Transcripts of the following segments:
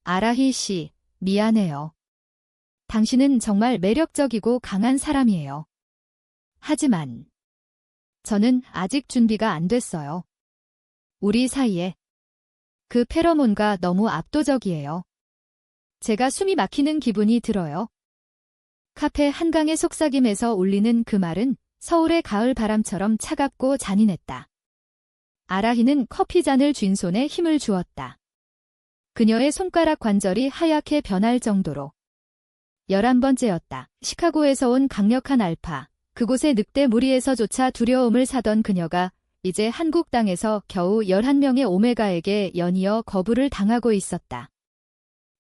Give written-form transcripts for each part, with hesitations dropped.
아라히 씨, 미안해요. 당신은 정말 매력적이고 강한 사람이에요. 하지만 저는 아직 준비가 안 됐어요. 우리 사이에 그 페로몬가 너무 압도적이에요. 제가 숨이 막히는 기분이 들어요. 카페 한강의 속삭임에서 울리는 그 말은 서울의 가을 바람처럼 차갑고 잔인했다. 아라히는 커피잔을 쥔 손에 힘을 주었다. 그녀의 손가락 관절이 하얗게 변할 정도로. 11번째였다. 시카고에서 온 강력한 알파, 그곳의 늑대 무리에서조차 두려움을 사던 그녀가 이제 한국 땅에서 겨우 11명의 오메가에게 연이어 거부를 당하고 있었다.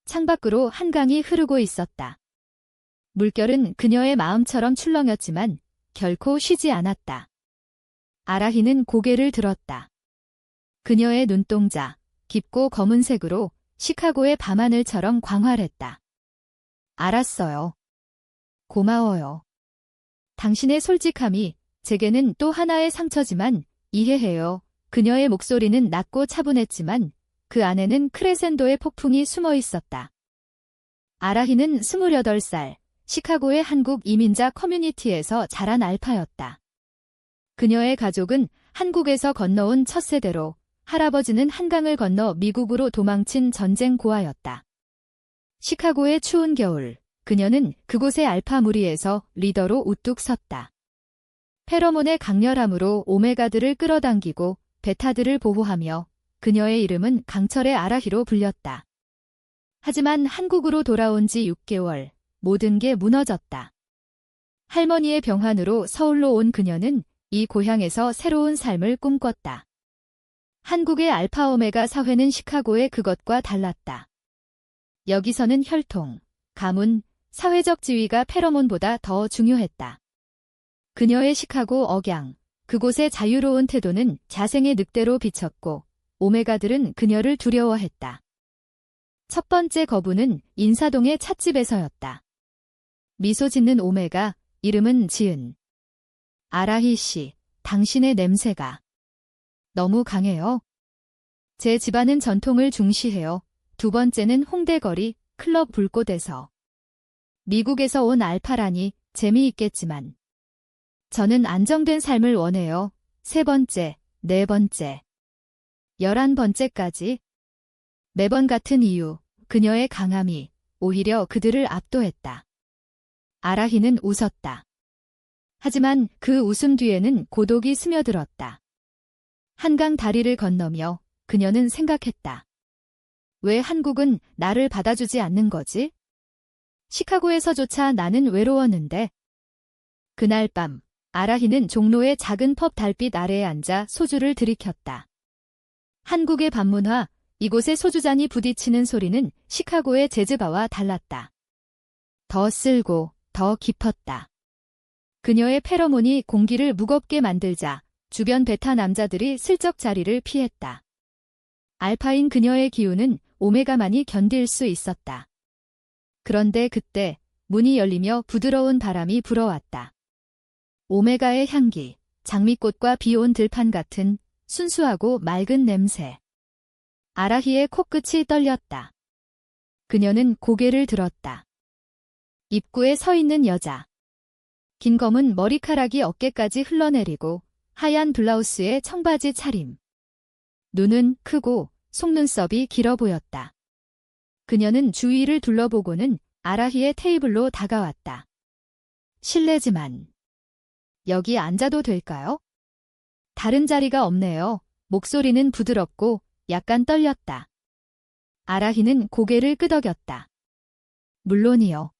창밖으로 한강이 흐르고 있었다. 물결은 그녀의 마음처럼 출렁였지만 결코 쉬지 않았다. 아라히는 고개를 들었다. 그녀의 눈동자, 깊고 검은색으로 시카고의 밤하늘처럼 광활했다. 알았어요. 고마워요. 당신의 솔직함이 제게는 또 하나의 상처지만 이해해요. 그녀의 목소리는 낮고 차분했지만 그 안에는 크레센도의 폭풍이 숨어 있었다. 아라히는 28살, 시카고의 한국 이민자 커뮤니티에서 자란 알파였다. 그녀의 가족은 한국에서 건너온 첫 세대로 할아버지는 한강을 건너 미국으로 도망친 전쟁 고아였다. 시카고의 추운 겨울, 그녀는 그곳의 알파 무리에서 리더로 우뚝 섰다. 페로몬의 강렬함으로 오메가들을 끌어당기고 베타들을 보호하며 그녀의 이름은 강철의 아라히로 불렸다. 하지만 한국으로 돌아온 지 6개월, 모든 게 무너졌다. 할머니의 병환으로 서울로 온 그녀는 이 고향에서 새로운 삶을 꿈꿨다. 한국의 알파 오메가 사회는 시카고의 그것과 달랐다. 여기서는 혈통, 가문, 사회적 지위가 페로몬보다 더 중요했다. 그녀의 시카고 억양, 그곳의 자유로운 태도는 자생의 늑대로 비쳤고 오메가들은 그녀를 두려워했다. 첫 번째 거부는 인사동의 찻집에서였다. 미소 짓는 오메가, 이름은 지은. 아라히 씨, 당신의 냄새가 너무 강해요. 제 집안은 전통을 중시해요. 두 번째는 홍대거리, 클럽 불꽃에서. 미국에서 온 알파라니 재미있겠지만 저는 안정된 삶을 원해요. 세 번째, 네 번째, 11번째까지. 매번 같은 이유, 그녀의 강함이 오히려 그들을 압도했다. 아라히는 웃었다. 하지만 그 웃음 뒤에는 고독이 스며들었다. 한강 다리를 건너며 그녀는 생각했다. 왜 한국은 나를 받아주지 않는 거지? 시카고에서조차 나는 외로웠는데. 그날 밤, 아라히는 종로의 작은 펍 달빛 아래에 앉아 소주를 들이켰다. 한국의 밤문화, 이곳의 소주잔이 부딪히는 소리는 시카고의 재즈바와 달랐다. 더 쓸고 더 깊었다. 그녀의 페로몬이 공기를 무겁게 만들자 주변 베타 남자들이 슬쩍 자리를 피했다. 알파인 그녀의 기운은 오메가만이 견딜 수 있었다. 그런데 그때 문이 열리며 부드러운 바람이 불어왔다. 오메가의 향기, 장미꽃과 비온 들판 같은 순수하고 맑은 냄새. 아라히의 코끝이 떨렸다. 그녀는 고개를 들었다. 입구에 서 있는 여자. 긴 검은 머리카락이 어깨까지 흘러내리고 하얀 블라우스에 청바지 차림. 눈은 크고 속눈썹이 길어 보였다. 그녀는 주위를 둘러보고는 아라히의 테이블로 다가왔다. 실례지만 여기 앉아도 될까요? 다른 자리가 없네요. 목소리는 부드럽고 약간 떨렸다. 아라히는 고개를 끄덕였다. 물론이요.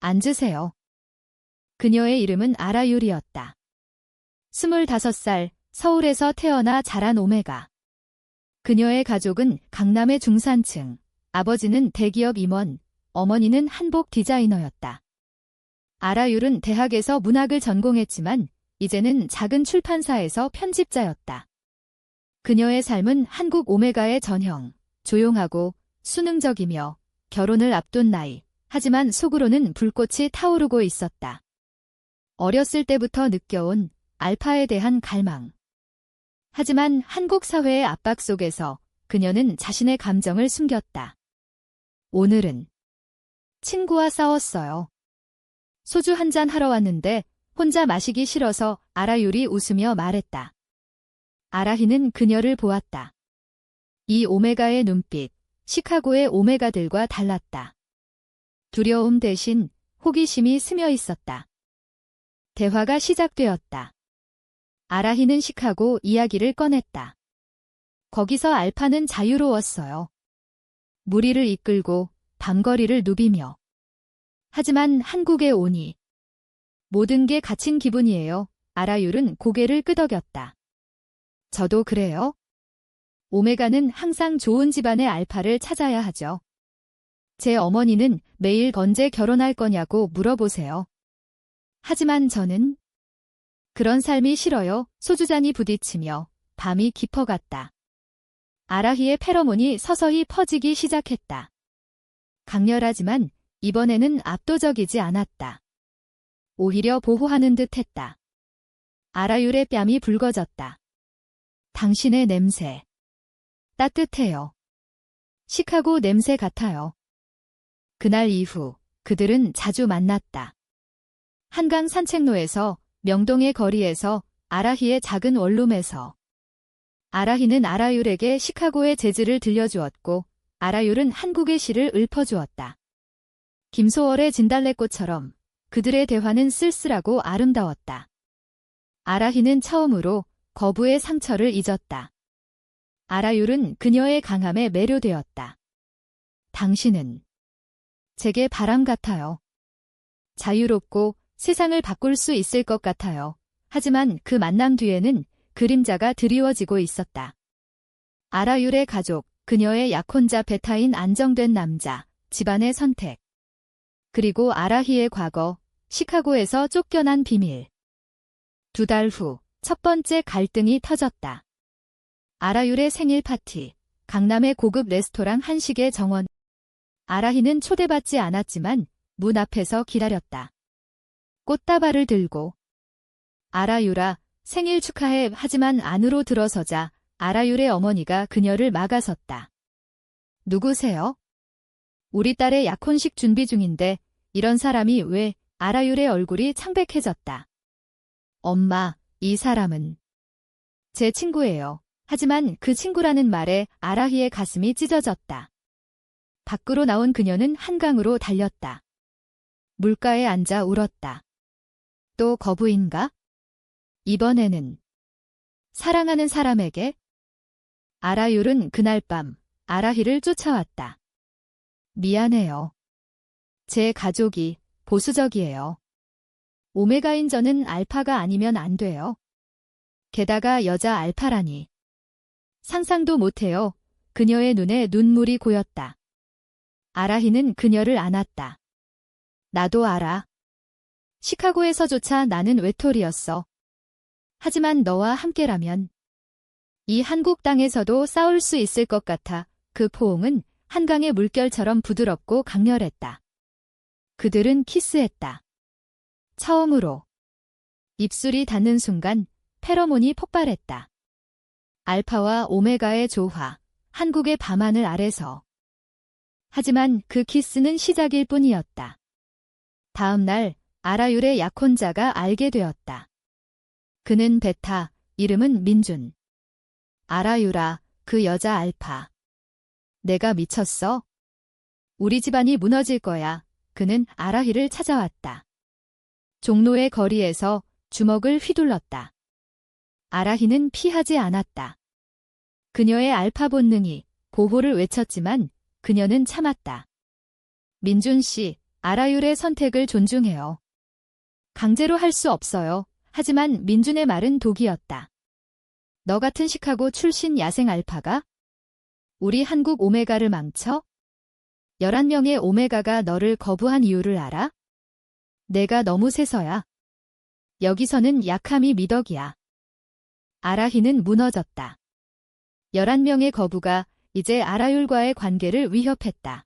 앉으세요. 그녀의 이름은 아라유리였다. 25살, 서울에서 태어나 자란 오메가. 그녀의 가족은 강남의 중산층, 아버지는 대기업 임원, 어머니는 한복 디자이너였다. 아라율은 대학에서 문학을 전공했지만 이제는 작은 출판사에서 편집자였다. 그녀의 삶은 한국 오메가의 전형, 조용하고 수능적이며 결혼을 앞둔 나이, 하지만 속으로는 불꽃이 타오르고 있었다. 어렸을 때부터 느껴온 알파에 대한 갈망. 하지만 한국 사회의 압박 속에서 그녀는 자신의 감정을 숨겼다. 오늘은 친구와 싸웠어요. 소주 한 잔 하러 왔는데 혼자 마시기 싫어서 아라율이 웃으며 말했다. 아라히는 그녀를 보았다. 이 오메가의 눈빛, 시카고의 오메가들과 달랐다. 두려움 대신 호기심이 스며 있었다. 대화가 시작되었다. 아라히는 시카고 이야기를 꺼냈다. 거기서 알파는 자유로웠어요. 무리를 이끌고 밤거리를 누비며. 하지만 한국에 오니 모든 게 갇힌 기분이에요. 아라율은 고개를 끄덕였다. 저도 그래요. 오메가는 항상 좋은 집안의 알파를 찾아야 하죠. 제 어머니는 매일 언제 결혼할 거냐고 물어보세요. 하지만 저는 그런 삶이 싫어요. 소주잔이 부딪히며 밤이 깊어갔다. 아라히의 페로몬이 서서히 퍼지기 시작했다. 강렬하지만 이번에는 압도적이지 않았다. 오히려 보호하는 듯 했다. 아라율의 뺨이 붉어졌다. 당신의 냄새. 따뜻해요. 시카고 냄새 같아요. 그날 이후 그들은 자주 만났다. 한강 산책로에서, 명동의 거리에서, 아라히의 작은 원룸에서. 아라히는 아라율에게 시카고의 재즈를 들려주었고 아라율은 한국의 시를 읊어주었다. 김소월의 진달래꽃처럼 그들의 대화는 쓸쓸하고 아름다웠다. 아라히는 처음으로 거부의 상처를 잊었다. 아라율은 그녀의 강함에 매료되었다. 당신은 제게 바람 같아요. 자유롭고 세상을 바꿀 수 있을 것 같아요. 하지만 그 만남 뒤에는 그림자가 드리워지고 있었다. 아라율의 가족, 그녀의 약혼자 베타인 안정된 남자, 집안의 선택. 그리고 아라히의 과거, 시카고에서 쫓겨난 비밀. 2달 후, 첫 번째 갈등이 터졌다. 아라율의 생일 파티, 강남의 고급 레스토랑 한식의 정원. 아라히는 초대받지 않았지만 문 앞에서 기다렸다. 꽃다발을 들고. 아라율아, 생일 축하해. 하지만 안으로 들어서자 아라율의 어머니가 그녀를 막아섰다. 누구세요? 우리 딸의 약혼식 준비 중인데 이런 사람이 왜? 아라율의 얼굴이 창백해졌다. 엄마, 이 사람은 제 친구예요. 하지만 그 친구라는 말에 아라히의 가슴이 찢어졌다. 밖으로 나온 그녀는 한강으로 달렸다. 물가에 앉아 울었다. 또 거부인가? 이번에는 사랑하는 사람에게? 아라율은 그날 밤 아라히를 쫓아왔다. 미안해요. 제 가족이 보수적이에요. 오메가인 저는 알파가 아니면 안 돼요. 게다가 여자 알파라니. 상상도 못해요. 그녀의 눈에 눈물이 고였다. 아라히는 그녀를 안았다. 나도 알아. 시카고에서조차 나는 외톨이였어. 하지만 너와 함께라면 이 한국 땅에서도 싸울 수 있을 것 같아. 그 포옹은 한강의 물결처럼 부드럽고 강렬했다. 그들은 키스했다. 처음으로. 입술이 닿는 순간 페로몬이 폭발했다. 알파와 오메가의 조화, 한국의 밤하늘 아래서. 하지만 그 키스는 시작일 뿐이었다. 다음 날 아라율의 약혼자가 알게 되었다. 그는 베타, 이름은 민준. 아라율아, 그 여자 알파. 내가 미쳤어? 우리 집안이 무너질 거야. 그는 아라히를 찾아왔다. 종로의 거리에서 주먹을 휘둘렀다. 아라히는 피하지 않았다. 그녀의 알파 본능이 보호를 외쳤지만 그녀는 참았다. 민준 씨, 아라율의 선택을 존중해요. 강제로 할 수 없어요. 하지만 민준의 말은 독이었다. 너 같은 시카고 출신 야생 알파가? 우리 한국 오메가를 망쳐? 11명의 오메가가 너를 거부한 이유를 알아? 내가 너무 세서야. 여기서는 약함이 미덕이야. 아라히는 무너졌다. 11명의 거부가 이제 아라율과의 관계를 위협했다.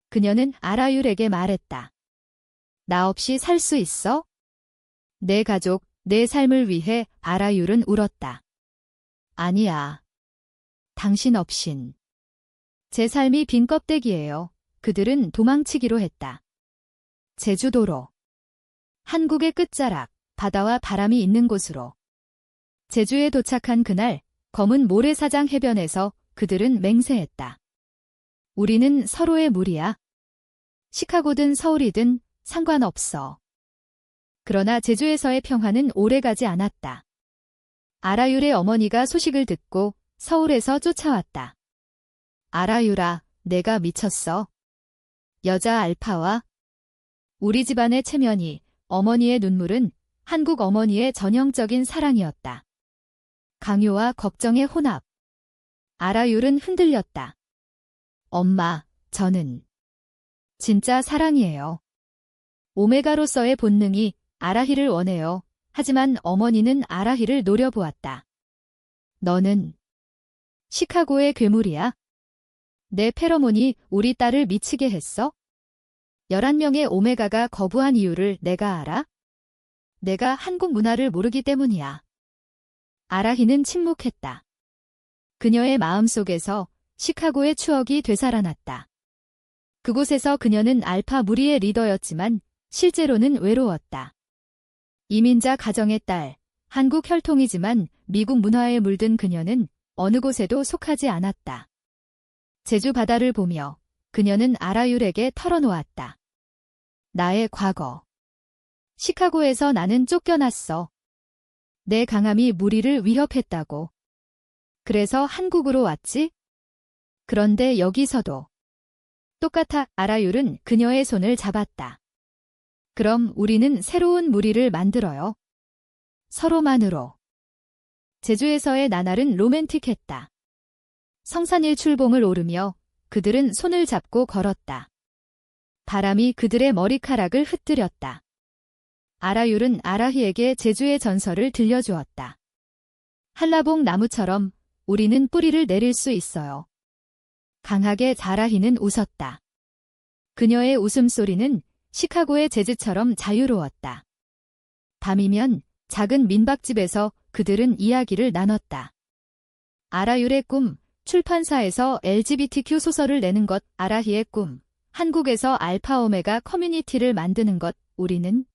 그녀는 아라율에게 말했다. 나 없이 살 수 있어? 내 가족, 내 삶을 위해. 아라율은 울었다. 아니야. 당신 없인 제 삶이 빈 껍데기예요. 그들은 도망치기로 했다. 제주도로. 한국의 끝자락, 바다와 바람이 있는 곳으로. 제주에 도착한 그날, 검은 모래사장 해변에서 그들은 맹세했다. 우리는 서로의 무리야. 시카고든 서울이든 상관없어. 그러나 제주에서의 평화는 오래가지 않았다. 아라율의 어머니가 소식을 듣고 서울에서 쫓아왔다. 아라율아, 내가 미쳤어. 여자 알파와 우리 집안의 체면이, 어머니의 눈물은 한국 어머니의 전형적인 사랑이었다. 강요와 걱정의 혼합. 아라율은 흔들렸다. 엄마, 저는 진짜 사랑이에요. 오메가로서의 본능이 아라히를 원해요. 하지만 어머니는 아라히를 노려보았다. 너는 시카고의 괴물이야. 내 페로몬이 우리 딸을 미치게 했어? 11명의 오메가가 거부한 이유를 내가 알아? 내가 한국 문화를 모르기 때문이야. 아라히는 침묵했다. 그녀의 마음속에서 시카고의 추억이 되살아났다. 그곳에서 그녀는 알파 무리의 리더였지만 실제로는 외로웠다. 이민자 가정의 딸, 한국 혈통이지만 미국 문화에 물든 그녀는 어느 곳에도 속하지 않았다. 제주 바다를 보며 그녀는 아라율에게 털어놓았다. 나의 과거. 시카고에서 나는 쫓겨났어. 내 강함이 무리를 위협했다고. 그래서 한국으로 왔지? 그런데 여기서도. 똑같아. 아라율은 그녀의 손을 잡았다. 그럼 우리는 새로운 무리를 만들어요. 서로만으로. 제주에서의 나날은 로맨틱했다. 성산일출봉을 오르며 그들은 손을 잡고 걸었다. 바람이 그들의 머리카락을 흩뜨렸다. 아라율은 아라히에게 제주의 전설을 들려주었다. 한라봉 나무처럼 우리는 뿌리를 내릴 수 있어요. 강하게 아라히는 웃었다. 그녀의 웃음소리는 시카고의 재즈처럼 자유로웠다. 밤이면 작은 민박집에서 그들은 이야기를 나눴다. 아라율의 꿈, 출판사에서 LGBTQ 소설을 내는 것, 아라히의 꿈, 한국에서 알파 오메가 커뮤니티를 만드는 것, 우리는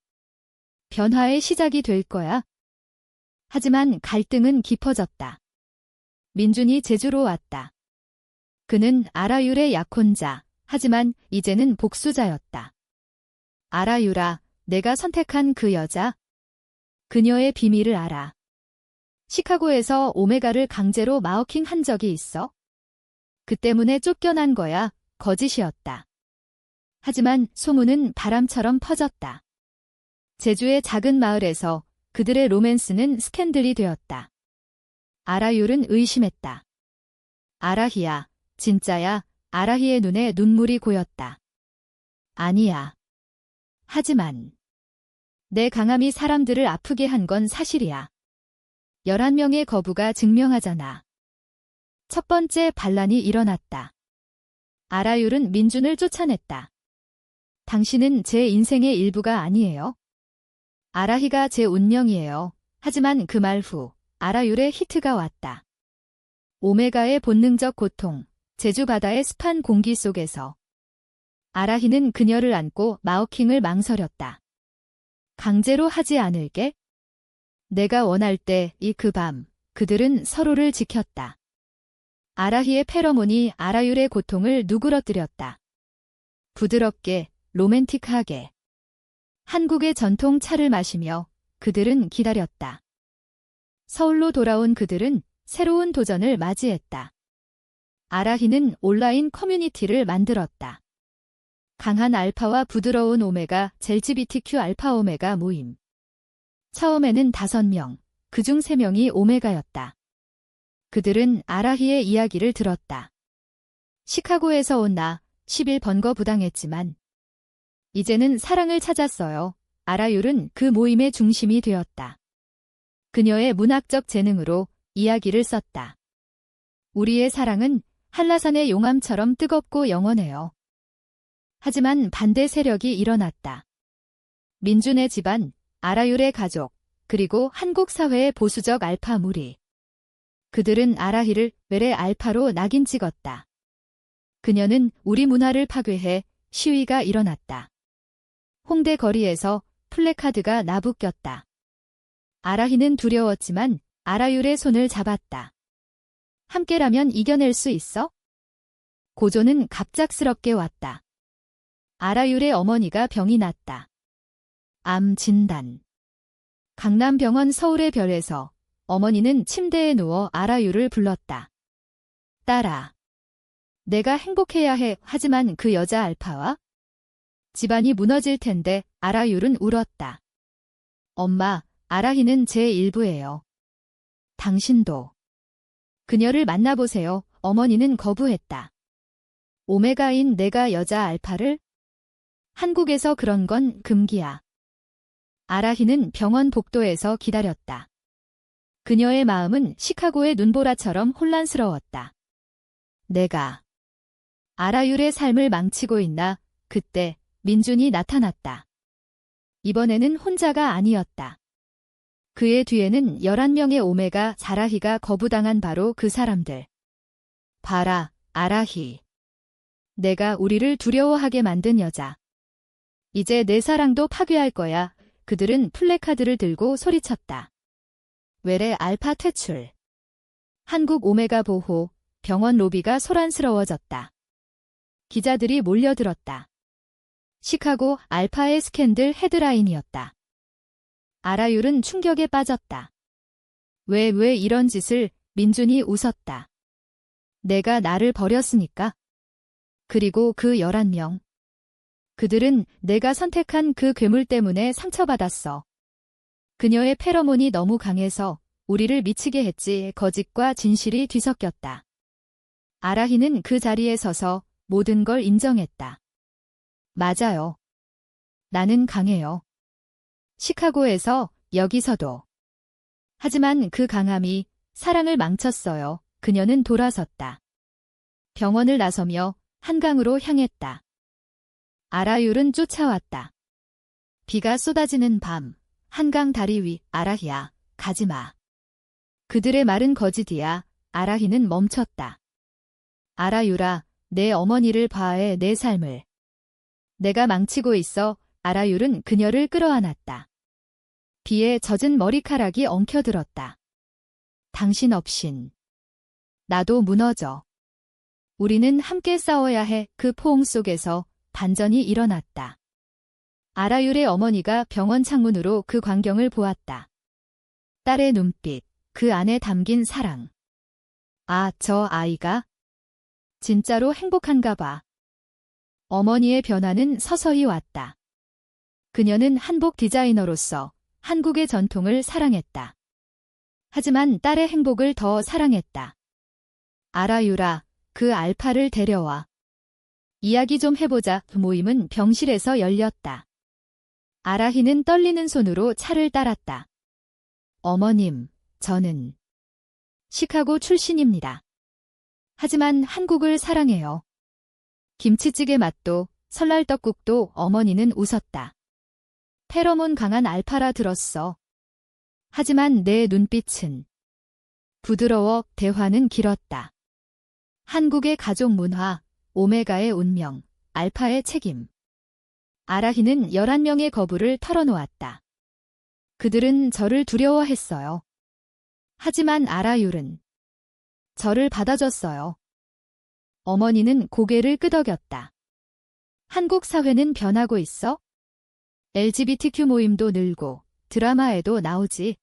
변화의 시작이 될 거야. 하지만 갈등은 깊어졌다. 민준이 제주로 왔다. 그는 아라율의 약혼자, 하지만 이제는 복수자였다. 아라율아, 내가 선택한 그 여자. 그녀의 비밀을 알아. 시카고에서 오메가를 강제로 마우킹 한 적이 있어? 그 때문에 쫓겨난 거야. 거짓이었다. 하지만 소문은 바람처럼 퍼졌다. 제주의 작은 마을에서 그들의 로맨스는 스캔들이 되었다. 아라율은 의심했다. 아라히야, 진짜야. 아라히의 눈에 눈물이 고였다. 아니야. 하지만 내 강함이 사람들을 아프게 한 건 사실이야. 11명의 거부가 증명하잖아. 첫 번째 반란이 일어났다. 아라율은 민준을 쫓아냈다. 당신은 제 인생의 일부가 아니에요. 아라히가 제 운명이에요. 하지만 그 말 후 아라율의 히트가 왔다. 오메가의 본능적 고통, 제주 바다의 습한 공기 속에서 아라히는 그녀를 안고 마우킹을 망설였다. 강제로 하지 않을게. 내가 원할 때 이 그 밤 그들은 서로를 지켰다. 아라히의 페로몬이 아라율의 고통을 누그러뜨렸다. 부드럽게, 로맨틱하게. 한국의 전통 차를 마시며 그들은 기다렸다. 서울로 돌아온 그들은 새로운 도전을 맞이했다. 아라히는 온라인 커뮤니티를 만들었다. 강한 알파와 부드러운 오메가, LGBTQ 알파 오메가 모임. 처음에는 5명, 그중 3명이 오메가였다. 그들은 아라히의 이야기를 들었다. 시카고에서 온 나, 10일 번거부당했지만 이제는 사랑을 찾았어요. 아라율은 그 모임의 중심이 되었다. 그녀의 문학적 재능으로 이야기를 썼다. 우리의 사랑은 한라산의 용암처럼 뜨겁고 영원해요. 하지만 반대 세력이 일어났다. 민준의 집안, 아라율의 가족, 그리고 한국 사회의 보수적 알파 무리. 그들은 아라히를 외래 알파로 낙인 찍었다. 그녀는 우리 문화를 파괴해 시위가 일어났다. 홍대 거리에서 플래카드가 나부꼈다. 아라히는 두려웠지만 아라율의 손을 잡았다. 함께라면 이겨낼 수 있어? 고조는 갑작스럽게 왔다. 아라율의 어머니가 병이 났다. 암 진단. 강남병원 서울의 별에서 어머니는 침대에 누워 아라율을 불렀다. 딸아. 내가 행복해야 해. 하지만 그 여자 알파와? 집안이 무너질 텐데. 아라율은 울었다. 엄마, 아라히는 제 일부예요. 당신도. 그녀를 만나보세요. 어머니는 거부했다. 오메가인 내가 여자 알파를? 한국에서 그런 건 금기야. 아라히는 병원 복도에서 기다렸다. 그녀의 마음은 시카고의 눈보라처럼 혼란스러웠다. 내가 아라율의 삶을 망치고 있나? 그때 민준이 나타났다. 이번에는 혼자가 아니었다. 그의 뒤에는 11명의 오메가 아라히가 거부당한 바로 그 사람들. 봐라, 아라히. 내가 우리를 두려워하게 만든 여자. 이제 내 사랑도 파괴할 거야. 그들은 플래카드를 들고 소리쳤다. 외래 알파 퇴출. 한국 오메가 보호. 병원 로비가 소란스러워졌다. 기자들이 몰려들었다. 시카고 알파의 스캔들 헤드라인이었다. 아라율은 충격에 빠졌다. 왜 이런 짓을? 민준이 웃었다. 내가 나를 버렸으니까. 그리고 그 11명. 그들은 내가 선택한 그 괴물 때문에 상처받았어. 그녀의 페로몬이 너무 강해서 우리를 미치게 했지. 거짓과 진실이 뒤섞였다. 아라히는 그 자리에 서서 모든 걸 인정했다. 맞아요. 나는 강해요. 시카고에서, 여기서도. 하지만 그 강함이 사랑을 망쳤어요. 그녀는 돌아섰다. 병원을 나서며 한강으로 향했다. 아라율은 쫓아왔다. 비가 쏟아지는 밤, 한강 다리 위. 아라히야, 가지마. 그들의 말은 거짓이야. 아라히는 멈췄다. 아라율아, 내 어머니를 봐해. 내 삶을. 내가 망치고 있어. 아라율은 그녀를 끌어안았다. 비에 젖은 머리카락이 엉켜들었다. 당신 없인 나도 무너져. 우리는 함께 싸워야 해. 그 포옹 속에서 반전이 일어났다. 아라율의 어머니가 병원 창문으로 그 광경을 보았다. 딸의 눈빛, 그 안에 담긴 사랑. 아, 저 아이가? 진짜로 행복한가 봐. 어머니의 변화는 서서히 왔다. 그녀는 한복 디자이너로서 한국의 전통을 사랑했다. 하지만 딸의 행복을 더 사랑했다. 아라율아, 그 알파를 데려와. 이야기 좀 해보자. 모임은 병실에서 열렸다. 아라히는 떨리는 손으로 차를 따랐다. 어머님, 저는 시카고 출신입니다. 하지만 한국을 사랑해요. 김치찌개 맛도, 설날 떡국도. 어머니는 웃었다. 페로몬 강한 알파라 들었어. 하지만 내 눈빛은 부드러워. 대화는 길었다. 한국의 가족 문화, 오메가의 운명, 알파의 책임. 아라히는 11명의 거부를 털어놓았다. 그들은 저를 두려워했어요. 하지만 아라율은 저를 받아줬어요. 어머니는 고개를 끄덕였다. 한국 사회는 변하고 있어? LGBTQ 모임도 늘고 드라마에도 나오지.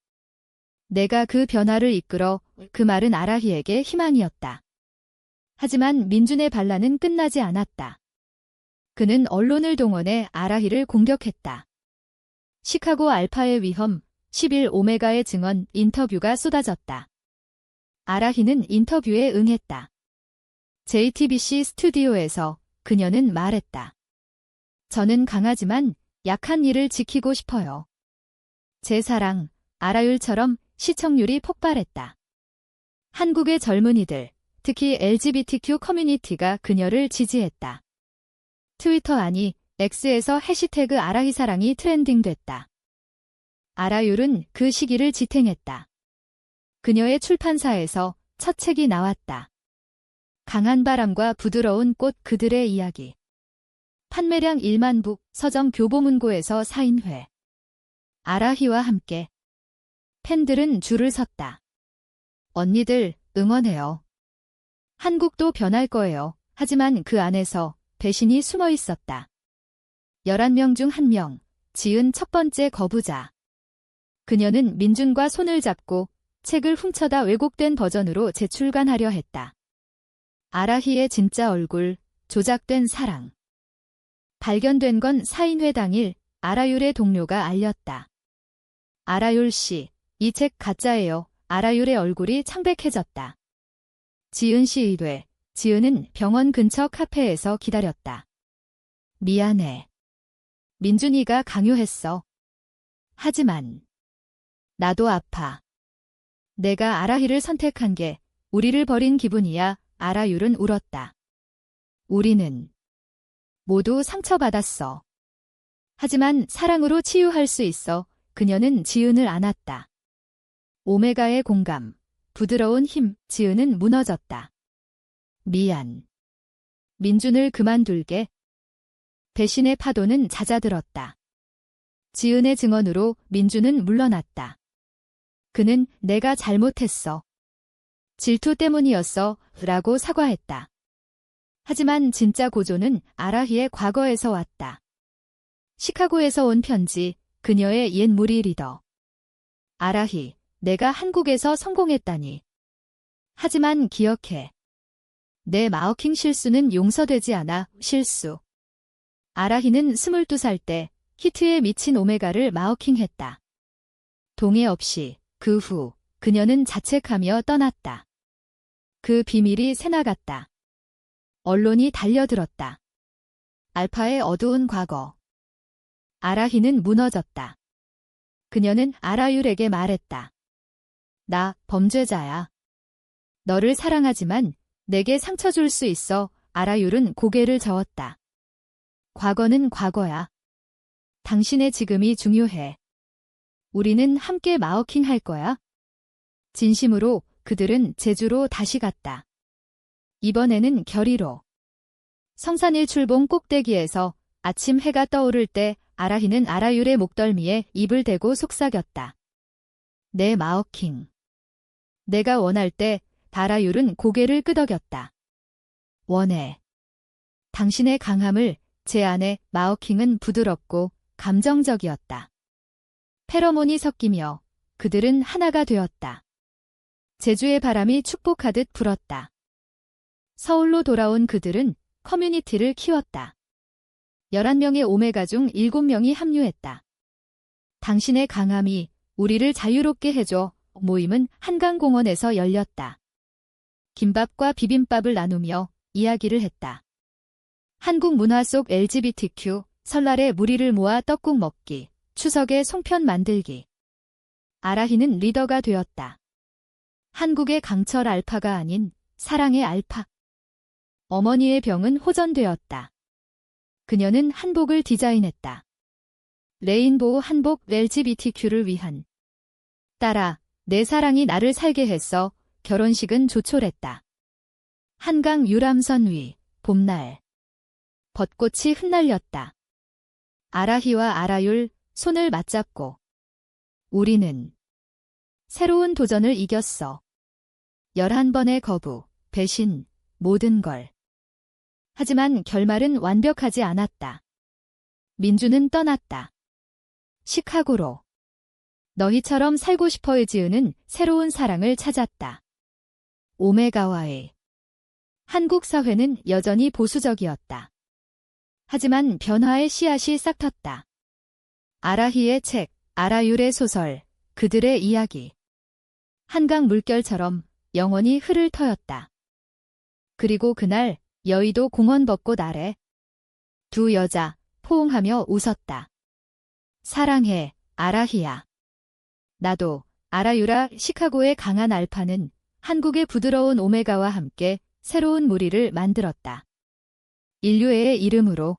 내가 그 변화를 이끌어. 그 말은 아라히에게 희망이었다. 하지만 민준의 반란은 끝나지 않았다. 그는 언론을 동원해 아라히를 공격했다. 시카고 알파의 위험, 10일 오메가의 증언, 인터뷰가 쏟아졌다. 아라히는 인터뷰에 응했다. JTBC 스튜디오에서 그녀는 말했다. 저는 강하지만 약한 이를 지키고 싶어요. 제 사랑, 아라율처럼 시청률이 폭발했다. 한국의 젊은이들, 특히 LGBTQ 커뮤니티가 그녀를 지지했다. 트위터 아니 X에서 해시태그 아라히 사랑이 트렌딩됐다. 아라율은 그 시기를 지탱했다. 그녀의 출판사에서 첫 책이 나왔다. 강한 바람과 부드러운 꽃 그들의 이야기. 판매량 1만 부, 서점 교보문고에서 사인회. 아라히와 함께. 팬들은 줄을 섰다. 언니들, 응원해요. 한국도 변할 거예요. 하지만 그 안에서 배신이 숨어 있었다. 11명 중 1명, 지은 첫 번째 거부자. 그녀는 민준과 손을 잡고 책을 훔쳐다 왜곡된 버전으로 재출간하려 했다. 아라히의 진짜 얼굴, 조작된 사랑. 발견된 건 사인회 당일 아라율의 동료가 알렸다. 아라율 씨, 이 책 가짜예요. 아라율의 얼굴이 창백해졌다. 지은 씨 의뢰. 지은은 병원 근처 카페에서 기다렸다. 미안해. 민준이가 강요했어. 하지만 나도 아파. 내가 아라히를 선택한 게 우리를 버린 기분이야. 아라율은 울었다. 우리는 모두 상처받았어. 하지만 사랑으로 치유할 수 있어. 그녀는 지은을 안았다. 오메가의 공감, 부드러운 힘, 지은은 무너졌다. 미안. 민준을 그만둘게. 배신의 파도는 잦아들었다. 지은의 증언으로 민준은 물러났다. 그는 내가 잘못했어. 질투 때문이었어. 라고 사과했다. 하지만 진짜 고조는 아라히의 과거에서 왔다. 시카고에서 온 편지, 그녀의 옛 무리 리더. 아라히, 내가 한국에서 성공했다니. 하지만 기억해. 내 마워킹 실수는 용서되지 않아. 실수. 아라히는 22살 때 히트에 미친 오메가를 마워킹했다. 동의 없이 그 후 그녀는 자책하며 떠났다. 그 비밀이 새나갔다. 언론이 달려들었다. 알파의 어두운 과거. 아라히는 무너졌다. 그녀는 아라율에게 말했다. 나 범죄자야. 너를 사랑하지만 내게 상처 줄 수 있어. 아라율은 고개를 저었다. 과거는 과거야. 당신의 지금이 중요해. 우리는 함께 마워킹 할 거야. 진심으로 그들은 제주로 다시 갔다. 이번에는 결의로. 성산일출봉 꼭대기에서 아침 해가 떠오를 때 아라히는 아라율의 목덜미에 입을 대고 속삭였다. 내 마워킹. 내가 원할 때 아라율은 고개를 끄덕였다. 원해. 당신의 강함을. 제 안에 마워킹은 부드럽고 감정적이었다. 페로몬이 섞이며 그들은 하나가 되었다. 제주의 바람이 축복하듯 불었다. 서울로 돌아온 그들은 커뮤니티를 키웠다. 11명의 오메가 중 7명이 합류했다. 당신의 강함이 우리를 자유롭게 해줘. 모임은 한강공원에서 열렸다. 김밥과 비빔밥을 나누며 이야기를 했다. 한국 문화 속 LGBTQ, 설날에 무리를 모아 떡국 먹기, 추석에 송편 만들기. 아라히는 리더가 되었다. 한국의 강철 알파가 아닌 사랑의 알파. 어머니의 병은 호전되었다. 그녀는 한복을 디자인했다. 레인보우 한복 LGBTQ를 위한. 딸아, 내 사랑이 나를 살게 했어. 결혼식은 조촐했다. 한강 유람선 위, 봄날. 벚꽃이 흩날렸다. 아라히와 아라율, 손을 맞잡고. 우리는 새로운 도전을 이겼어. 11번의 거부, 배신, 모든 걸. 하지만 결말은 완벽하지 않았다. 민주는 떠났다. 시카고로. 너희처럼 살고 싶어의 지은은 새로운 사랑을 찾았다. 오메가와의. 한국 사회는 여전히 보수적이었다. 하지만 변화의 씨앗이 싹텄다. 아라히의 책, 아라율의 소설, 그들의 이야기. 한강 물결처럼 영원히 흐를 터였다. 그리고 그날 여의도 공원 벚꽃 아래 두 여자 포옹하며 웃었다. 사랑해, 아라히야. 나도, 아라유라. 시카고의 강한 알파는 한국의 부드러운 오메가와 함께 새로운 무리를 만들었다. 인류의 이름으로.